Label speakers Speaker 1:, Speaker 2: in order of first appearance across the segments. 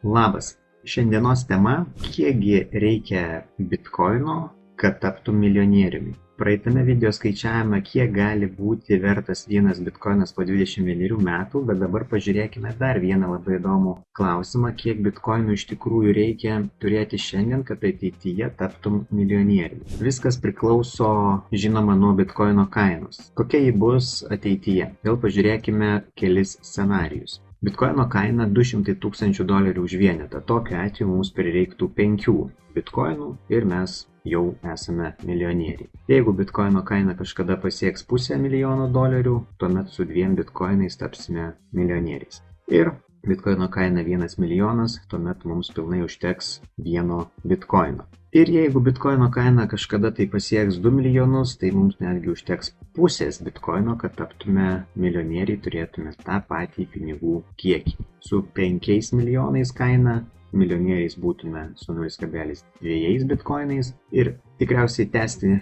Speaker 1: Labas. Šiandienos tema – kiekgi reikia bitkoino, kad taptum milijonieriumi. Praeitame video skaičiavome, kiek gali būti vertas vienas bitkoinas po 21 metų, bet dabar pažiūrėkime dar vieną labai įdomų klausimą, kiek bitkoinų iš tikrųjų reikia turėti šiandien, kad ateityje taptum milijonieriumi. Viskas priklauso, žinoma, nuo bitkoino kainos. Kokia ji bus ateityje? Vėl pažiūrėkime kelis scenarijus. Bitkoino kaina $200,000 už vienetą. Tokiu atveju mums prireiktų 5 bitkoinų ir mes jau esame milijonieriai. Jeigu bitkoino kaina kažkada pasieks $500,000, tuomet su 2 bitkoinais tapsime milijonieriais. Ir bitkoino kaina 1 milijonas, tuomet mums pilnai užteks 1 bitkoino. Ir jeigu bitkoino kaina kažkada tai pasieks 2 milijonus, tai mums netgi užteks pusės bitkoino, kad taptume milijonieriai, turėtume tą patį pinigų kiekį. Su 5 milijonais kaina milijonieriais būtume su 0,2 bitkoinais ir tikriausiai tęsti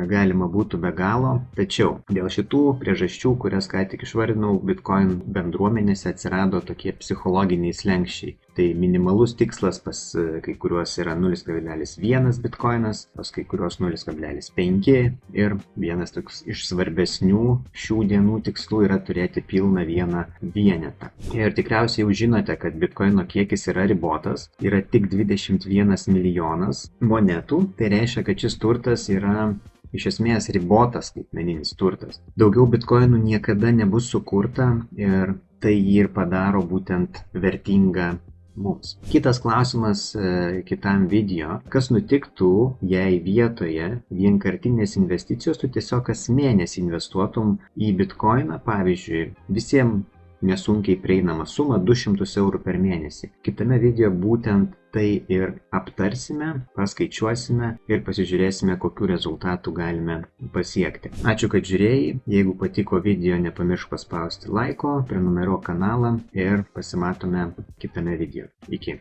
Speaker 1: galima būtų be galo, tačiau dėl šitų priežasčių, kurias ką tik išvardinau, bitcoin bendruomenėse atsirado tokie psichologiniai slenksčiai. Tai minimalus tikslas pas kai kuriuos yra 0,1 bitkoinas, pas kai kuriuos 0,5 ir vienas toks iš svarbesnių šių dienų tikslų yra turėti pilną 1 vienetą. Ir tikriausiai jau žinote, kad bitkoino kiekis yra ribotas, yra tik 21 milijonas monetų, tai reiškia, kad šis turtas yra iš esmės ribotas skaitmeninis turtas. Daugiau bitkoinų niekada nebus sukurta ir tai jį ir padaro būtent vertingą mums. Kitas klausimas kitam video. Kas nutiktų, jei vietoje vienkartinės investicijos tu tiesiog kas mėnesį investuotum į bitkoiną, pavyzdžiui, visiems nesunkiai prieinama suma 200 eurų per mėnesį. Kitame video būtent tai ir aptarsime, paskaičiuosime ir pasižiūrėsime, kokių rezultatų galime pasiekti. Ačiū, kad žiūrėjai. Jeigu patiko video, nepamiršk paspausti laiko, prenumeruok kanalą ir pasimatome kitame video. Iki.